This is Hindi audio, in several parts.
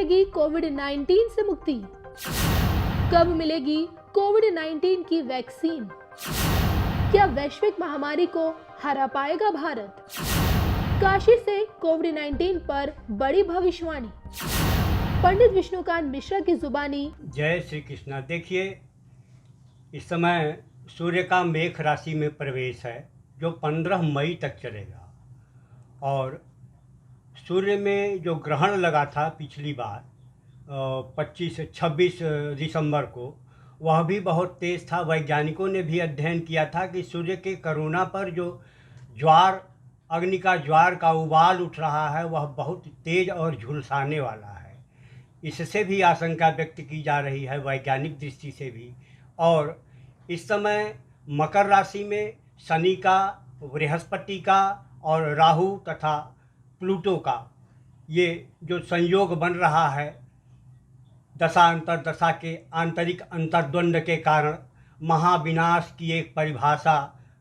मिलेगी कोविड-19 से मुक्ति? कब मिलेगी कोविड-19 की वैक्सीन? क्या वैश्विक महामारी को हरा पाएगा भारत? काशी से कोविड-19 पर बड़ी भविष्यवाणी। पंडित विष्णुकांत मिश्रा की जुबानी। जय श्री कृष्णा। देखिए, इस समय सूर्य का मेष राशि में प्रवेश है जो 15 मई तक चलेगा। और सूर्य में जो ग्रहण लगा था पिछली बार 26 दिसंबर को, वह भी बहुत तेज़ था। वैज्ञानिकों ने भी अध्ययन किया था कि सूर्य के करोना पर जो ज्वार, अग्नि का ज्वार का उबाल उठ रहा है, वह बहुत तेज़ और झुलसाने वाला है। इससे भी आशंका व्यक्त की जा रही है वैज्ञानिक दृष्टि से भी। और इस समय मकर राशि में शनि का, बृहस्पति का और राहु तथा प्लूटो का ये जो संयोग बन रहा है, दशा अंतरदशा के आंतरिक अंतर्द्वंद के कारण महाविनाश की एक परिभाषा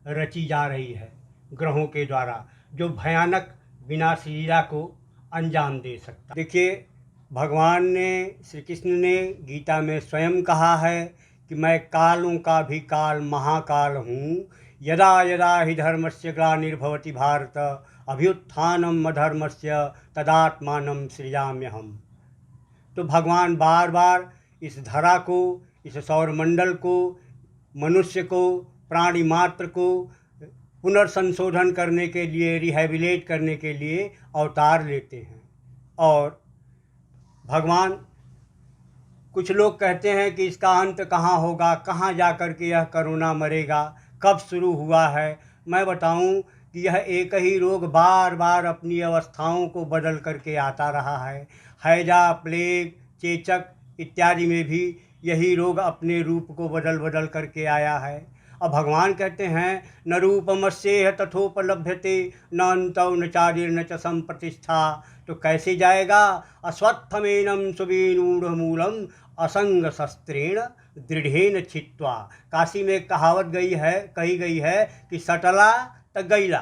रची जा रही है ग्रहों के द्वारा, जो भयानक विनाश लीला को अंजाम दे सकता। देखिए, भगवान ने, श्री कृष्ण ने गीता में स्वयं कहा है कि मैं कालों का भी काल महाकाल हूँ। यदा यदा हि धर्मस्य ग्लानिर्भवति भारत अभ्युत्थानम् अधर्मस्य तदात्मानं सृजाम्यहम्। तो भगवान बार बार इस धरा को, इस सौरमंडल को, मनुष्य को, प्राणी मात्र को पुनर्संशोधन करने के लिए, रिहेबिलेट करने के लिए अवतार लेते हैं। और भगवान, कुछ लोग कहते हैं कि इसका अंत कहाँ होगा, कहाँ जा कर के यह कोरोना मरेगा, कब शुरू हुआ है। मैं बताऊं कि यह एक ही रोग बार बार अपनी अवस्थाओं को बदल करके आता रहा है। हैजा, प्लेग, चेचक इत्यादि में भी यही रोग अपने रूप को बदल बदल करके आया है। अब भगवान कहते हैं न रूपमस्येह तथोपलभ्यते न अन्तौ न चादिर्न च संप्रतिष्ठा। तो कैसे जाएगा? अश्वत्थमेनं सुविरूढ़मूलम असंग शस्त्रेण दृढ़ेन छित्त्वा। काशी में कही गई है कि सटला त गैला।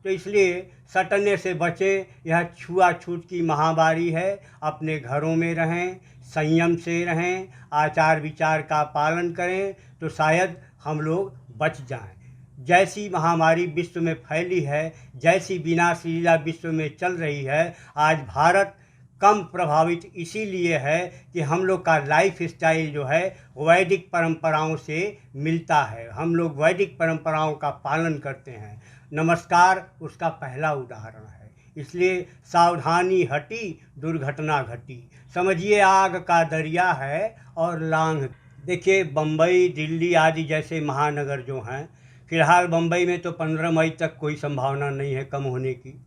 तो इसलिए सटने से बचें। यह छुआछूत की महामारी है। अपने घरों में रहें, संयम से रहें, आचार विचार का पालन करें, तो शायद हम लोग बच जाएं। जैसी महामारी विश्व में फैली है, जैसी विनाश लीला विश्व में चल रही है, आज भारत कम प्रभावित इसीलिए है कि हम लोग का लाइफ स्टाइल जो है वैदिक परंपराओं से मिलता है। हम लोग वैदिक परंपराओं का पालन करते हैं। नमस्कार उसका पहला उदाहरण है। इसलिए सावधानी हटी, दुर्घटना घटी। समझिए आग का दरिया है और लांघ। देखिए, बम्बई, दिल्ली आदि जैसे महानगर जो हैं, फिलहाल बम्बई में तो 15 मई तक कोई संभावना नहीं है कम होने की।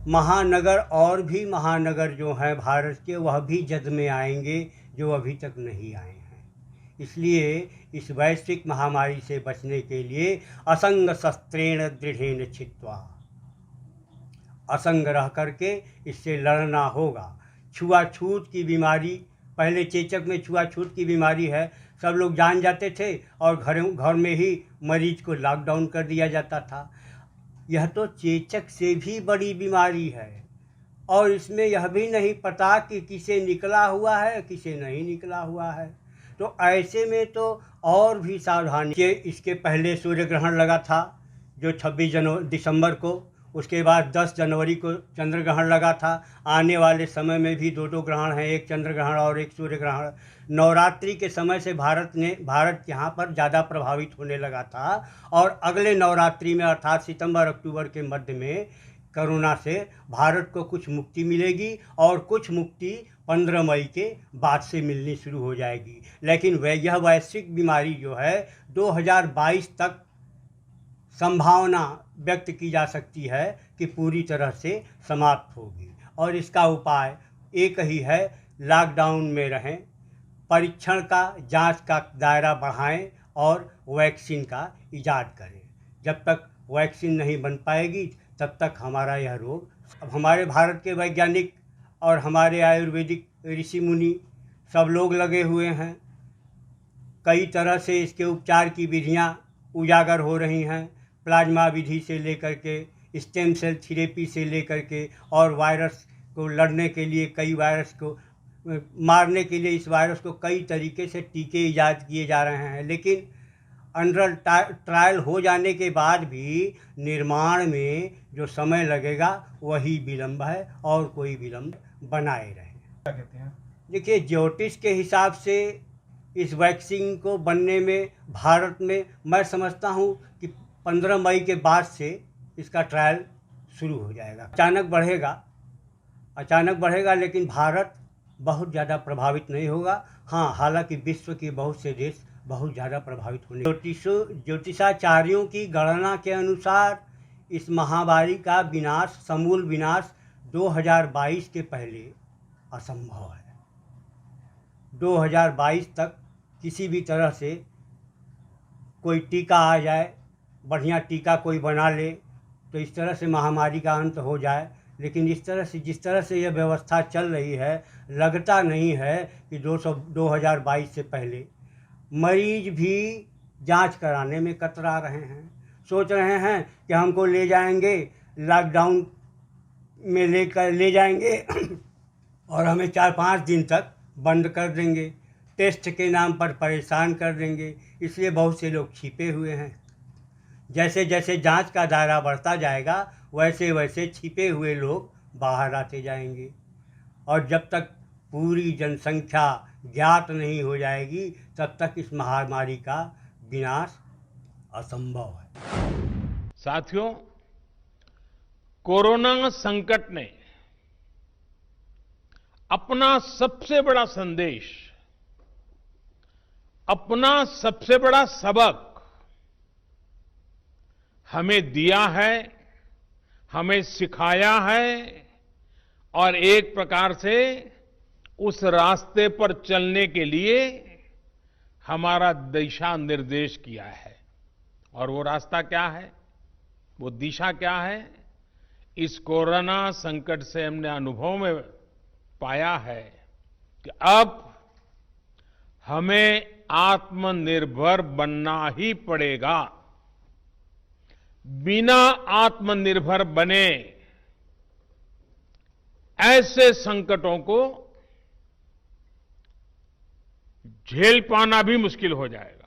महानगर और भी महानगर जो हैं भारत के, वह भी जद में आएंगे जो अभी तक नहीं आए हैं। इसलिए इस वैश्विक महामारी से बचने के लिए असंग शस्त्रेण दृढ़ेन छित्त्वा, असंग रह करके इससे लड़ना होगा। छुआछूत की बीमारी, पहले चेचक में छुआछूत की बीमारी है, सब लोग जान जाते थे और घर में ही मरीज को लॉकडाउन कर दिया जाता था। यह तो चेचक से भी बड़ी बीमारी है और इसमें यह भी नहीं पता कि किसे निकला हुआ है, किसे नहीं निकला हुआ है। तो ऐसे में तो और भी सावधानी के। इसके पहले सूर्य ग्रहण लगा था जो 26 दिसंबर को, उसके बाद 10 जनवरी को चंद्र ग्रहण लगा था। आने वाले समय में भी दो ग्रहण हैं, एक चंद्र ग्रहण और एक सूर्य ग्रहण। नवरात्रि के समय से भारत यहाँ पर ज़्यादा प्रभावित होने लगा था और अगले नवरात्रि में अर्थात सितंबर अक्टूबर के मध्य में कोरोना से भारत को कुछ मुक्ति मिलेगी और कुछ मुक्ति 15 मई के बाद से मिलनी शुरू हो जाएगी। लेकिन यह वैश्विक बीमारी जो है 2022 तक संभावना व्यक्त की जा सकती है कि पूरी तरह से समाप्त होगी। और इसका उपाय एक ही है, लॉकडाउन में रहें, परीक्षण का, जांच का दायरा बढ़ाएं और वैक्सीन का इजाद करें। जब तक वैक्सीन नहीं बन पाएगी तब तक हमारा यह रोग, अब हमारे भारत के वैज्ञानिक और हमारे आयुर्वेदिक ऋषि मुनि सब लोग लगे हुए हैं। कई तरह से इसके उपचार की विधियां उजागर हो रही हैं। प्लाज्मा विधि से लेकर के, स्टेम सेल थेरेपी से लेकर के, और वायरस को लड़ने के लिए कई वायरस को मारने के लिए इस वायरस को कई तरीके से टीके ईजाद किए जा रहे हैं, लेकिन अंडर ट्रायल हो जाने के बाद भी निर्माण में जो समय लगेगा वही विलंब है और कोई विलंब बनाए रहे। क्या कहते हैं? देखिए, ज्योतिष के हिसाब से इस वैक्सीन को बनने में भारत में मैं समझता हूँ कि 15 मई के बाद से इसका ट्रायल शुरू हो जाएगा। अचानक बढ़ेगा, लेकिन भारत बहुत ज़्यादा प्रभावित नहीं होगा। हाँ, हालांकि विश्व के बहुत से देश बहुत ज़्यादा प्रभावित होने। ज्योतिषाचार्यों की गणना के अनुसार इस महामारी का विनाश, समूल विनाश 2022 के पहले असंभव है। 2022 तक किसी भी तरह से कोई टीका आ जाए, बढ़िया टीका कोई बना ले, तो इस तरह से महामारी का अंत हो जाए। लेकिन जिस तरह से यह व्यवस्था चल रही है, लगता नहीं है कि 2022 से पहले। मरीज भी जांच कराने में कतरा रहे हैं, सोच रहे हैं कि हमको ले जाएंगे, लॉकडाउन में ले जाएंगे और हमें 4-5 दिन तक बंद कर देंगे, टेस्ट के नाम पर परेशान कर देंगे। इसलिए बहुत से लोग छिपे हुए हैं। जैसे जैसे जांच का दायरा बढ़ता जाएगा, वैसे वैसे छिपे हुए लोग बाहर आते जाएंगे, और जब तक पूरी जनसंख्या ज्ञात नहीं हो जाएगी, तब तक इस महामारी का विनाश असंभव है। साथियों, कोरोना संकट ने अपना सबसे बड़ा संदेश, अपना सबसे बड़ा सबक हमें दिया है, हमें सिखाया है, और एक प्रकार से उस रास्ते पर चलने के लिए हमारा दिशा निर्देश किया है। और वो रास्ता क्या है, वो दिशा क्या है? इस कोरोना संकट से हमने अनुभव में पाया है कि अब हमें आत्मनिर्भर बनना ही पड़ेगा। बिना आत्मनिर्भर बने ऐसे संकटों को झेल पाना भी मुश्किल हो जाएगा।